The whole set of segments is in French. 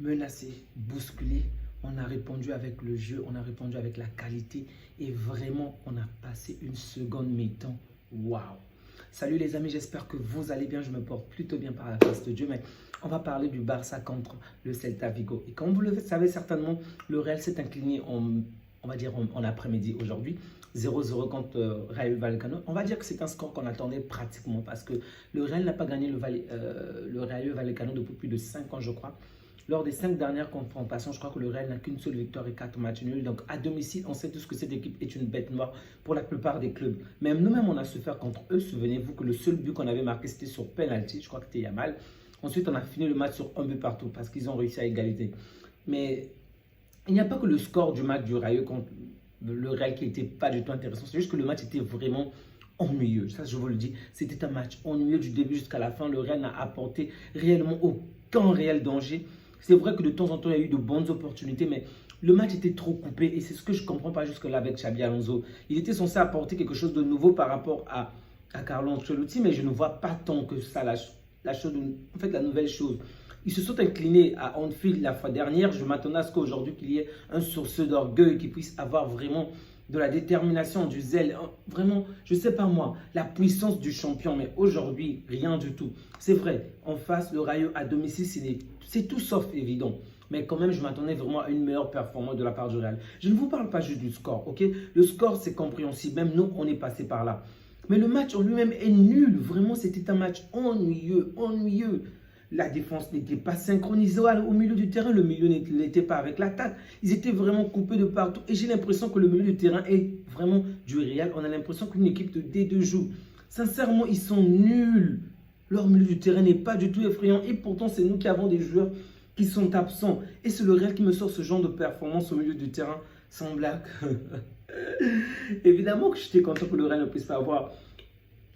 menacé, bousculé. On a répondu avec le jeu, on a répondu avec la qualité et vraiment, on a passé une seconde mi-temps. Waouh! Salut les amis, j'espère que vous allez bien. Je me porte plutôt bien par la grâce de Dieu, mais on va parler du Barça contre le Celta Vigo. Et comme vous le savez certainement, le Real s'est incliné en après-midi aujourd'hui. 0-0 contre Rayo Vallecano. On va dire que c'est un score qu'on attendait pratiquement parce que le Real n'a pas gagné le Rayo Vallecano depuis plus de 5 ans, je crois. Lors des 5 dernières confrontations, je crois que le Real n'a qu'une seule victoire et 4 matchs nuls. Donc à domicile, on sait tous que cette équipe est une bête noire pour la plupart des clubs. Même nous-mêmes, on a souffert contre eux. Souvenez-vous que le seul but qu'on avait marqué, c'était sur penalty. Je crois que c'était Yamal. Ensuite, on a fini le match sur un but partout parce qu'ils ont réussi à égaliser. Mais il n'y a pas que le score du match du Rayo contre le Real qui n'était pas du tout intéressant. C'est juste que le match était vraiment ennuyeux. Ça, je vous le dis, c'était un match ennuyeux du début jusqu'à la fin. Le Real n'a apporté réellement aucun réel danger. C'est vrai que de temps en temps, il y a eu de bonnes opportunités, mais le match était trop coupé et c'est ce que je ne comprends pas jusque-là avec Xabi Alonso. Il était censé apporter quelque chose de nouveau par rapport à Carlo Ancelotti, mais je ne vois pas tant que ça la nouvelle chose. Ils se sont inclinés à Anfield la fois dernière. Je m'attendais à ce qu'aujourd'hui, qu'il y ait un sursaut d'orgueil, qu'ils puissent avoir vraiment de la détermination, du zèle. Vraiment, je ne sais pas moi, la puissance du champion. Mais aujourd'hui, rien du tout. C'est vrai, en face, le Rayo à domicile, c'est tout sauf évident. Mais quand même, je m'attendais vraiment à une meilleure performance de la part du Real. Je ne vous parle pas juste du score, ok? Le score, c'est compréhensible. Même nous, on est passé par là. Mais le match en lui-même est nul. Vraiment, c'était un match ennuyeux, ennuyeux. La défense n'était pas synchronisée au milieu du terrain. Le milieu n'était pas avec l'attaque. Ils étaient vraiment coupés de partout. Et j'ai l'impression que le milieu du terrain est vraiment du Real. On a l'impression qu'une équipe de D2 joue. Sincèrement, ils sont nuls. Leur milieu du terrain n'est pas du tout effrayant. Et pourtant, c'est nous qui avons des joueurs qui sont absents. Et c'est le Real qui me sort ce genre de performance au milieu du terrain. Sans blague. Évidemment que j'étais content que le Real ne puisse pas avoir,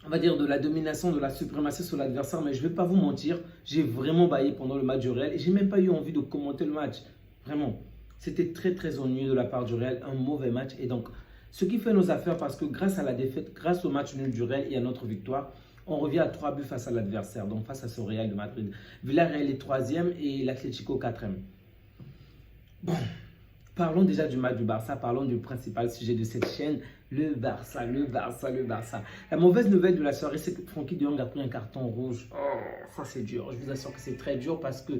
on va dire, de la domination, de la suprématie sur l'adversaire, mais je ne vais pas vous mentir, j'ai vraiment baillé pendant le match du Real et j'ai même pas eu envie de commenter le match. Vraiment, c'était très très ennuyeux de la part du Real, un mauvais match. Et donc, ce qui fait nos affaires, parce que grâce à la défaite, grâce au match nul du Real et à notre victoire, on revient à 3 buts face à l'adversaire, donc face à ce Real de Madrid. Villarreal est 3e et l'Atlético 4e. Bon, parlons déjà du match du Barça, parlons du principal sujet de cette chaîne, le Barça, le Barça, le Barça. La mauvaise nouvelle de la soirée, c'est que Frenkie de Jong a pris un carton rouge. Oh, ça c'est dur, je vous assure que c'est très dur parce que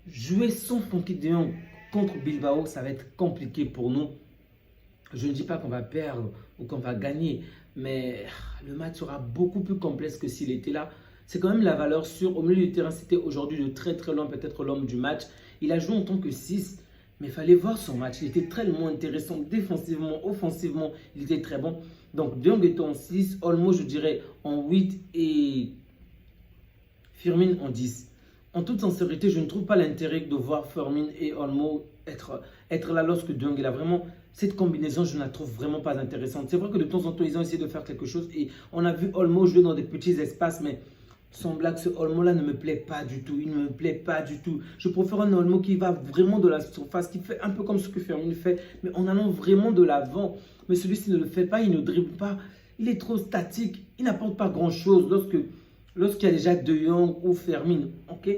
jouer sans Frenkie de Jong contre Bilbao, ça va être compliqué pour nous. Je ne dis pas qu'on va perdre ou qu'on va gagner, mais le match sera beaucoup plus complexe que s'il était là. C'est quand même la valeur sûre. Au milieu du terrain, c'était aujourd'hui de très très loin, peut-être l'homme du match. Il a joué en tant que 6. Mais il fallait voir son match. Il était tellement intéressant défensivement, offensivement. Il était très bon. Donc, De Jong était en 6. Olmo, je dirais, en 8. Et Firmin en 10. En toute sincérité, je ne trouve pas l'intérêt de voir Firmin et Olmo être là lorsque De Jong est là. Vraiment, cette combinaison, je ne la trouve vraiment pas intéressante. C'est vrai que de temps en temps, ils ont essayé de faire quelque chose. Et on a vu Olmo jouer dans des petits espaces. Mais sans blague, ce Olmo-là ne me plaît pas du tout. Il ne me plaît pas du tout. Je préfère un Olmo qui va vraiment de la surface, qui fait un peu comme ce que Firmino fait, mais en allant vraiment de l'avant. Mais celui-ci ne le fait pas, il ne dribble pas. Il est trop statique. Il n'apporte pas grand-chose lorsqu'il y a déjà De Jong ou Firmino. Ok?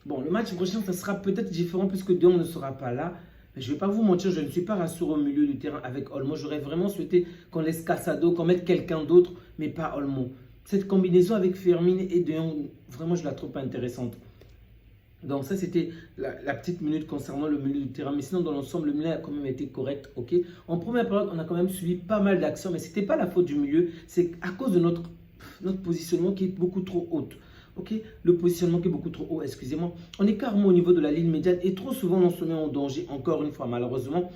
Bon, le match prochain, ça sera peut-être différent puisque De Jong ne sera pas là. Mais je ne vais pas vous mentir, je ne suis pas rassuré au milieu du terrain avec Olmo. J'aurais vraiment souhaité qu'on laisse Casado, qu'on mette quelqu'un d'autre, mais pas Olmo. Cette combinaison avec Firmin et De Jong, vraiment, je la trouve pas intéressante. Donc ça, c'était la petite minute concernant le milieu du terrain. Mais sinon, dans l'ensemble, le milieu a quand même été correct. Ok. En première période, on a quand même suivi pas mal d'actions, mais ce n'était pas la faute du milieu. C'est à cause de notre positionnement qui est beaucoup trop haut. Ok. Le positionnement qui est beaucoup trop haut, excusez-moi. On est carrément au niveau de la ligne médiane et trop souvent, on se met en danger, encore une fois, malheureusement.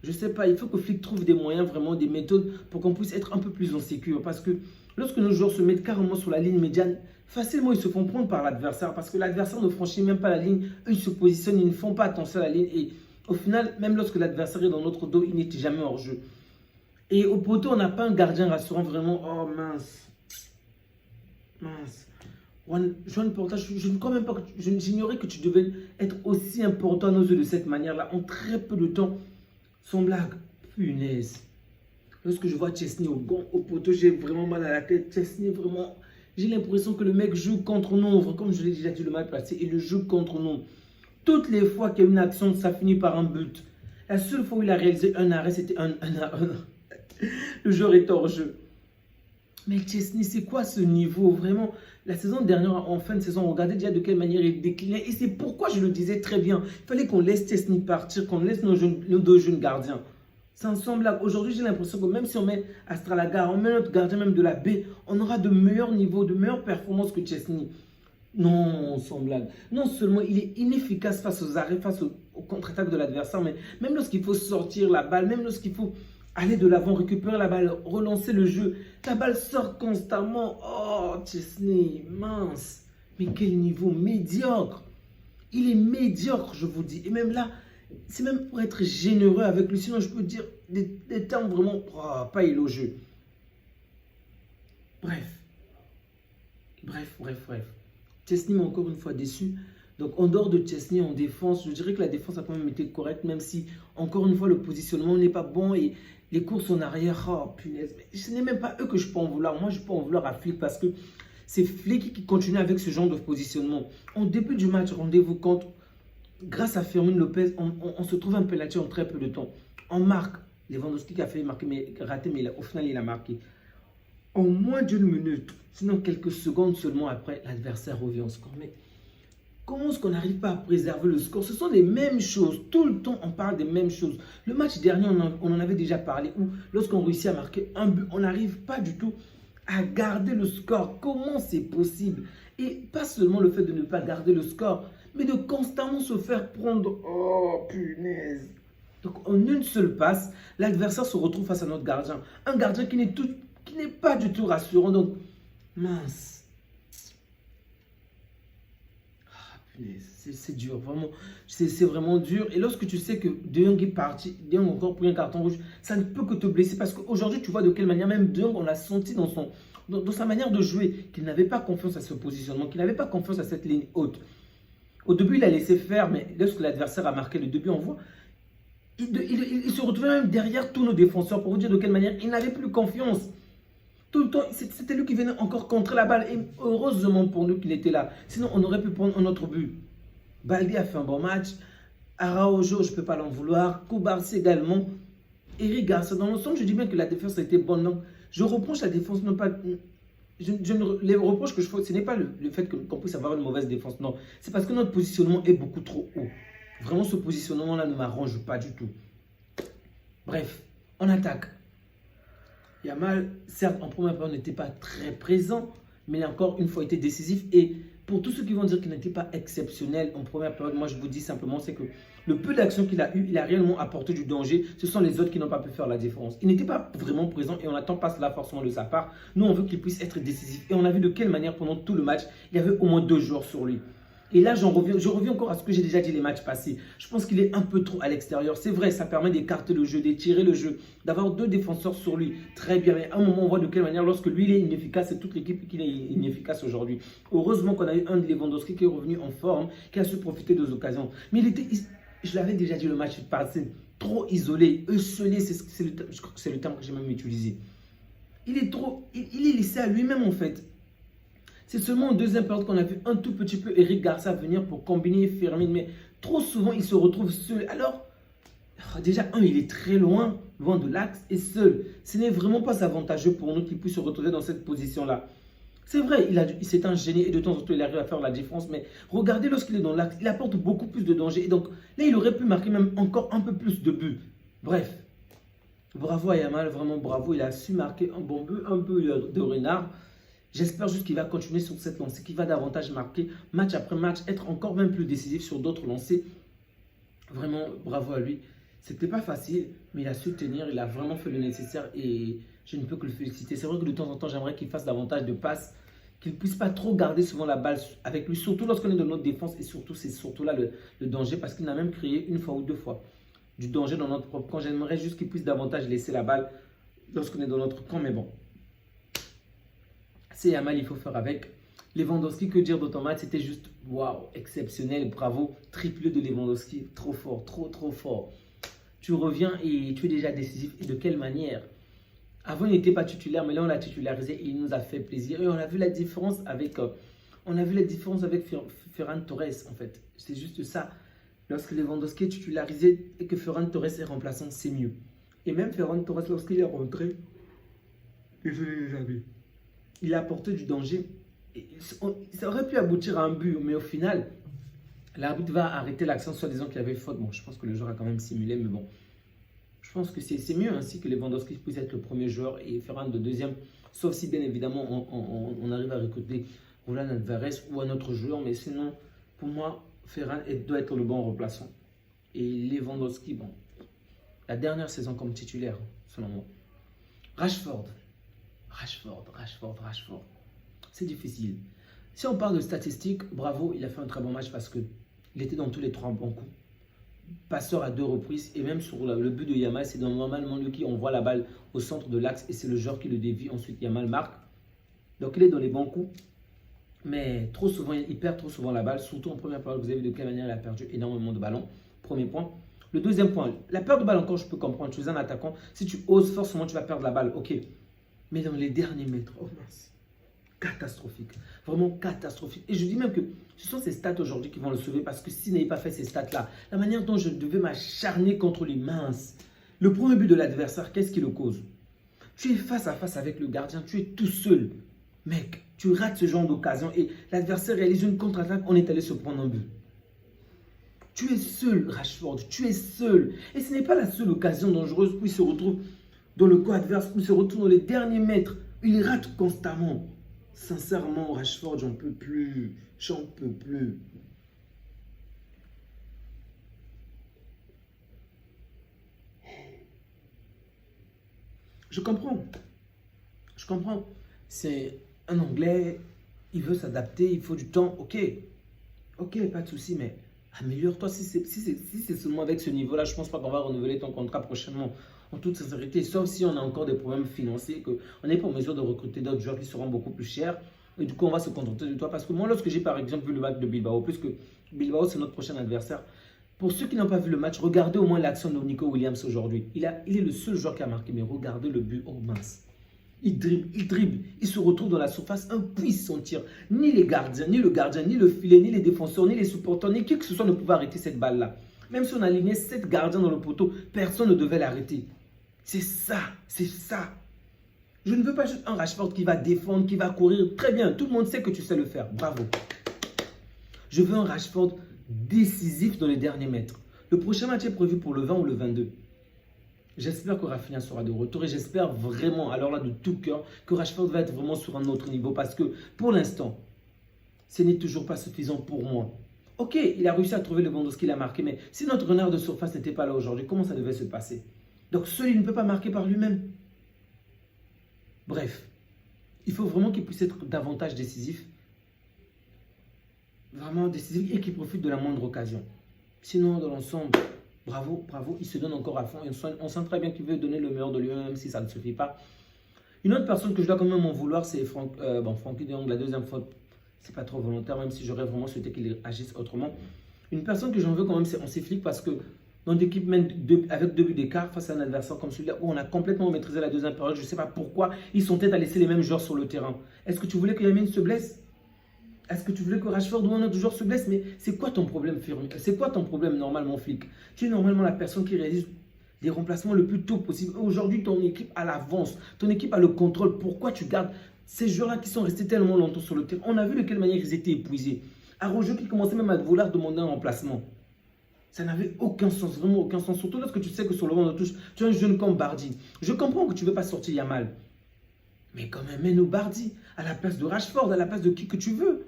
Je ne sais pas, il faut que Flick trouve des moyens, vraiment des méthodes pour qu'on puisse être un peu plus en sécurité. Parce que lorsque nos joueurs se mettent carrément sur la ligne médiane, facilement ils se font prendre par l'adversaire. Parce que l'adversaire ne franchit même pas la ligne. Eux, ils se positionnent, ils ne font pas attention à la ligne. Et au final, même lorsque l'adversaire est dans notre dos, il n'est jamais hors jeu. Et au poteau, on n'a pas un gardien rassurant vraiment. Oh mince. Mince. Joan Porta, je ne crois même pas que j'ignorais que tu devais être aussi important à nos yeux de cette manière-là, en très peu de temps. Sans blague, punaise. Lorsque je vois Chesney au poteau, j'ai vraiment mal à la tête. Chesney, vraiment, j'ai l'impression que le mec joue contre nous. Comme je l'ai déjà dit le mal passé, il joue contre nous. Toutes les fois qu'il y a une action, ça finit par un but. La seule fois où il a réalisé un arrêt, c'était le joueur est hors jeu. Mais Chesney, c'est quoi ce niveau? Vraiment, la saison dernière, en fin de saison, on regardait déjà de quelle manière il déclinait. Et c'est pourquoi je le disais très bien. Il fallait qu'on laisse Chesney partir, qu'on laisse nos deux jeunes gardiens. C'est semblable. Aujourd'hui, j'ai l'impression que même si on met Astralaga, on met notre gardien même de la baie, on aura de meilleurs niveaux, de meilleures performances que Chesney. Non, sans blague. Non seulement il est inefficace face aux arrêts, face aux contre-attaques de l'adversaire, mais même lorsqu'il faut sortir la balle, même lorsqu'il faut aller de l'avant, récupérer la balle, relancer le jeu, la balle sort constamment. Oh, Chesney, mince. Mais quel niveau médiocre. Il est médiocre, je vous dis. Et même là, c'est même pour être généreux avec lui. Sinon, je peux dire des termes vraiment pas élogieux. Bref. Chesney m'a encore une fois déçu. Donc, en dehors de Chesney en défense, je dirais que la défense a quand même été correcte, même si, encore une fois, le positionnement n'est pas bon et les courses en arrière, oh punaise. Mais ce n'est même pas eux que je peux en vouloir. Moi, je peux en vouloir à Flick parce que c'est Flick qui continue avec ce genre de positionnement. Au début du match, rendez-vous compte, grâce à Fermin Lopez, on se trouve un penalty en très peu de temps. On marque. Lewandowski qui a fait marquer, mais raté, mais au final, il a marqué. En moins d'une minute, sinon quelques secondes seulement après, l'adversaire revient au score. Mais comment est-ce qu'on n'arrive pas à préserver le score? Ce sont les mêmes choses. Tout le temps, on parle des mêmes choses. Le match dernier, on en avait déjà parlé, où lorsqu'on réussit à marquer un but, on n'arrive pas du tout à garder le score. Comment c'est possible? Et pas seulement le fait de ne pas garder le score, mais de constamment se faire prendre. Oh, punaise. Donc, en une seule passe, l'adversaire se retrouve face à notre gardien. Un gardien qui n'est pas du tout rassurant. Donc, mince. C'est dur, vraiment. C'est vraiment dur. Et lorsque tu sais que De Jong est parti, De Jong encore pris un carton rouge, ça ne peut que te blesser. Parce qu'aujourd'hui, tu vois de quelle manière, même De Jong, on l'a senti dans sa manière de jouer, qu'il n'avait pas confiance à ce positionnement, qu'il n'avait pas confiance à cette ligne haute. Au début, il a laissé faire, mais lorsque l'adversaire a marqué le début, on voit, il se retrouvait même derrière tous nos défenseurs pour vous dire de quelle manière il n'avait plus confiance. Tout le temps, c'était lui qui venait encore contrer la balle. Et heureusement pour nous qu'il était là. Sinon, on aurait pu prendre un autre but. Baldi a fait un bon match. Araujo, je ne peux pas l'en vouloir. Koubarsi également. Eric Garcia. Dans l'ensemble, je dis bien que la défense a été bonne. Donc, je reproche la défense, non pas... les reproches que je fais, ce n'est pas le fait qu'on puisse avoir une mauvaise défense. Non, c'est parce que notre positionnement est beaucoup trop haut. Vraiment, ce positionnement-là ne m'arrange pas du tout. Bref, on attaque. Yamal, certes, en première période, n'était pas très présent, mais il a encore une fois été décisif. Et pour tous ceux qui vont dire qu'il n'était pas exceptionnel en première période, moi je vous dis simplement, c'est que le peu d'action qu'il a eu, il a réellement apporté du danger. Ce sont les autres qui n'ont pas pu faire la différence. Il n'était pas vraiment présent et on n'attend pas cela forcément de sa part. Nous, on veut qu'il puisse être décisif. Et on a vu de quelle manière pendant tout le match, il y avait au moins 2 joueurs sur lui. Et là, je reviens encore à ce que j'ai déjà dit les matchs passés. Je pense qu'il est un peu trop à l'extérieur. C'est vrai, ça permet d'écarter le jeu, d'étirer le jeu, d'avoir 2 défenseurs sur lui. Très bien. Mais à un moment, on voit de quelle manière, lorsque lui, il est inefficace, c'est toute l'équipe qui est inefficace aujourd'hui. Heureusement qu'on a eu un de Lewandowski qui est revenu en forme, qui a su profiter des occasions. Mais je l'avais déjà dit le match passé, trop isolé, esselé, je crois que c'est le terme que j'ai même utilisé. Il est laissé à lui-même en fait. C'est seulement en deuxième période qu'on a vu un tout petit peu Eric Garcia venir pour combiner Fermin. Mais trop souvent, il se retrouve seul. Alors, déjà, il est très loin de l'axe et seul. Ce n'est vraiment pas avantageux pour nous qu'il puisse se retrouver dans cette position-là. C'est vrai, c'est un génie et de temps en temps, il arrive à faire la différence. Mais regardez lorsqu'il est dans l'axe, il apporte beaucoup plus de danger. Et donc, là, il aurait pu marquer même encore un peu plus de buts. Bref, bravo à Yamal, vraiment bravo. Il a su marquer un bon but, un peu de renard. J'espère juste qu'il va continuer sur cette lancée, qu'il va davantage marquer match après match, être encore même plus décisif sur d'autres lancées. Vraiment, bravo à lui. C'était pas facile, mais il a su tenir, il a vraiment fait le nécessaire et je ne peux que le féliciter. C'est vrai que de temps en temps, j'aimerais qu'il fasse davantage de passes, qu'il ne puisse pas trop garder souvent la balle avec lui, surtout lorsqu'on est dans notre défense et surtout, c'est surtout là le danger parce qu'il n'a même créé 1 fois ou 2 fois du danger dans notre propre camp. J'aimerais juste qu'il puisse davantage laisser la balle lorsqu'on est dans notre camp, mais bon. C'est Yamal, il faut faire avec. Lewandowski, que dire d'autant match, c'était juste waouh, exceptionnel, bravo. Triplé de Lewandowski, trop fort, trop fort. Tu reviens et tu es déjà décisif. Et de quelle manière? Avant, il n'était pas titulaire, mais là, on l'a titularisé et il nous a fait plaisir. Et on a vu la différence avec, Ferran Torres, en fait. C'est juste ça. Lorsque Lewandowski est titularisé et que Ferran Torres est remplaçant, c'est mieux. Et même Ferran Torres, lorsqu'il est rentré, désolé les amis, il a apporté du danger. Ça aurait pu aboutir à un but, mais au final, l'arbitre va arrêter l'action, soi-disant qu'il y avait faute. Bon, je pense que le joueur a quand même simulé, mais bon. Je pense que c'est mieux ainsi que Lewandowski puisse être le premier joueur et Ferran le deuxième. Sauf si, bien évidemment, on arrive à recruter Julián Álvarez ou un autre joueur. Mais sinon, pour moi, Ferran doit être le bon remplaçant. Et Lewandowski, bon, la dernière saison comme titulaire, selon moi. Rashford. C'est difficile. Si on parle de statistiques, bravo, il a fait un très bon match parce qu'il était dans tous les 3 bons coups. Passeur à 2 reprises et même sur le but de Yamal, c'est normalement lui qui envoie la balle au centre de l'axe et c'est le joueur qui le dévie. Ensuite, Yamal marque. Donc, il est dans les bons coups. Mais trop souvent, il perd trop souvent la balle. Surtout en première période, vous avez vu de quelle manière il a perdu énormément de ballons. Premier point. Le deuxième point, la perte de balle encore, je peux comprendre. Tu es un attaquant. Si tu oses, forcément, tu vas perdre la balle. Ok. Mais dans les derniers mètres, oh mince. Catastrophique. Vraiment catastrophique. Et je dis même que ce sont ces stats aujourd'hui qui vont le sauver parce que s'il n'avait pas fait ces stats-là, la manière dont je devais m'acharner contre les minces. Le premier but de l'adversaire, qu'est-ce qui le cause? Tu es face à face avec le gardien, tu es tout seul. Mec, tu rates ce genre d'occasion et l'adversaire réalise une contre-attaque, on est allé se prendre un but. Tu es seul, Rashford, tu es seul. Et ce n'est pas la seule occasion dangereuse où il se retrouve dans le camp adverse, où il se retrouve dans les derniers mètres. Il rate constamment. Sincèrement, Rashford, j'en peux plus. J'en peux plus. Je comprends. Je comprends. C'est un Anglais, il veut s'adapter, il faut du temps. Ok. Ok, pas de souci, mais améliore-toi. Si c'est seulement avec ce niveau-là, je ne pense pas qu'on va renouveler ton contrat prochainement. En toute sincérité, sauf si on a encore des problèmes financiers, qu'on n'est pas en mesure de recruter d'autres joueurs qui seront beaucoup plus chers. Et du coup, on va se contenter de toi. Parce que moi, lorsque j'ai par exemple vu le match de Bilbao, puisque Bilbao, c'est notre prochain adversaire, pour ceux qui n'ont pas vu le match, regardez au moins l'action de Nico Williams aujourd'hui. Il est le seul joueur qui a marqué, mais regardez le but. Oh mince. Il dribble, il se retrouve dans la surface, un puissant tir. Ni les gardiens, ni le gardien, ni le filet, ni les défenseurs, ni les supporters, ni qui que ce soit ne pouvait arrêter cette balle-là. Même si on alignait 7 gardiens dans le poteau, personne ne devait l'arrêter. C'est ça, c'est ça. Je ne veux pas juste un Rashford qui va défendre, qui va courir. Très bien, tout le monde sait que tu sais le faire. Bravo. Je veux un Rashford décisif dans les derniers mètres. Le prochain match est prévu pour le 20 ou le 22. J'espère que Rafinha sera de retour et j'espère vraiment, alors là de tout cœur, que Rashford va être vraiment sur un autre niveau parce que pour l'instant, ce n'est toujours pas suffisant pour moi. Ok, il a réussi à trouver le Lewandowski qu'il a marqué, mais si notre renard de surface n'était pas là aujourd'hui, comment ça devait se passer? Donc seul, il ne peut pas marquer par lui-même. Bref, il faut vraiment qu'il puisse être davantage décisif. Vraiment décisif et qu'il profite de la moindre occasion. Sinon, dans l'ensemble, bravo, bravo, il se donne encore à fond. Et on sent très bien qu'il veut donner le meilleur de lui-même, même si ça ne suffit pas. Une autre personne que je dois quand même en vouloir, c'est Frenkie de Jong. La deuxième faute, c'est pas trop volontaire, même si j'aurais vraiment souhaité qu'il agisse autrement. Une personne que j'en veux quand même, c'est Hansi Flick parce que dans une équipe même avec 2 buts d'écart face à un adversaire comme celui-là où on a complètement maîtrisé la deuxième période, je ne sais pas pourquoi ils sont peut-être à laisser les mêmes joueurs sur le terrain. Est-ce que tu voulais que Yamin se blesse? Est-ce que tu voulais que Rashford ou un autre joueur se blesse? Mais c'est quoi ton problème, Firmino? C'est quoi ton problème normalement, Flick? Tu es normalement la personne qui réalise des remplacements le plus tôt possible. Aujourd'hui, ton équipe a l'avance, ton équipe a le contrôle. Pourquoi tu gardes ces joueurs-là qui sont restés tellement longtemps sur le terrain? On a vu de quelle manière ils étaient épuisés. Araujo qui commençait même à vouloir demander un remplacement. Ça n'avait aucun sens, vraiment aucun sens. Surtout lorsque tu sais que sur le banc de touche, tu as un jeune comme Bardi. Je comprends que tu ne veux pas sortir Yamal. Mais quand même, mets-nous Bardi à la place de Rashford, à la place de qui que tu veux.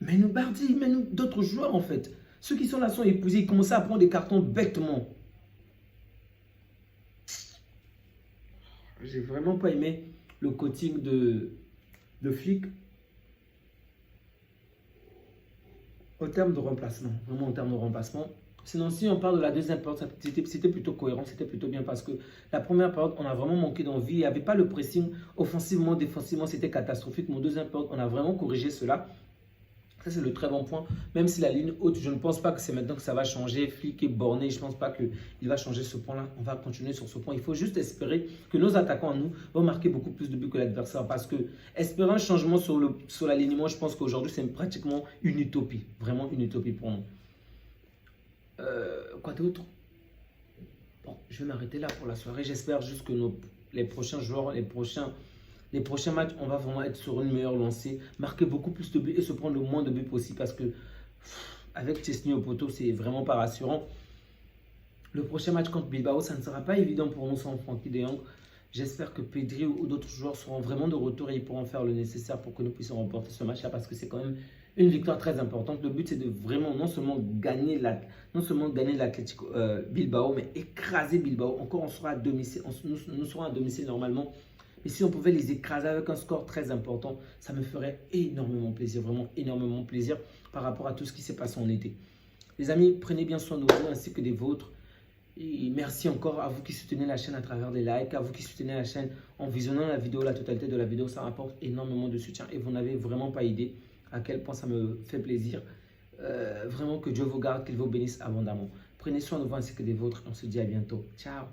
Mets-nous Bardi, mets-nous d'autres joueurs en fait. Ceux qui sont là sont épuisés, ils commencent à prendre des cartons bêtement. J'ai vraiment pas aimé le coaching de Flick. Au terme de remplacement, vraiment en termes de remplacement. Sinon, si on parle de la deuxième période, c'était plutôt cohérent, c'était plutôt bien parce que la première période, on a vraiment manqué d'envie. Il n'y avait pas le pressing offensivement, défensivement, c'était catastrophique. Mon deuxième période, on a vraiment corrigé cela. Ça, c'est le très bon point. Même si la ligne haute, je ne pense pas que c'est maintenant que ça va changer. Flick est borné, je ne pense pas qu'il va changer ce point-là. On va continuer sur ce point. Il faut juste espérer que nos attaquants à nous vont marquer beaucoup plus de buts que l'adversaire. Parce que espérer un changement sur l'alignement, je pense qu'aujourd'hui, c'est pratiquement une utopie. Vraiment une utopie pour nous. Quoi d'autre? Bon, je vais m'arrêter là pour la soirée. J'espère juste que les prochains joueurs, les prochains matchs, on va vraiment être sur une meilleure lancée, marquer beaucoup plus de buts et se prendre le moins de buts possible parce que avec Chesney au poteau, c'est vraiment pas rassurant. Le prochain match contre Bilbao, ça ne sera pas évident pour nous sans Frenkie de Jong. J'espère que Pedri ou d'autres joueurs seront vraiment de retour et ils pourront faire le nécessaire pour que nous puissions remporter ce match-là parce que c'est quand même une victoire très importante. Le but, c'est de vraiment non seulement gagner l'Atlético Bilbao, mais écraser Bilbao. Encore, on sera à domicile, nous serons à domicile normalement. Mais si on pouvait les écraser avec un score très important, ça me ferait énormément plaisir, vraiment énormément plaisir par rapport à tout ce qui s'est passé en été. Les amis, prenez bien soin de vous ainsi que des vôtres. Et merci encore à vous qui soutenez la chaîne à travers des likes, à vous qui soutenez la chaîne en visionnant la vidéo, la totalité de la vidéo. Ça rapporte énormément de soutien et vous n'avez vraiment pas idée à quel point ça me fait plaisir. Vraiment que Dieu vous garde, qu'il vous bénisse abondamment. Prenez soin de vous ainsi que des vôtres. On se dit à bientôt. Ciao.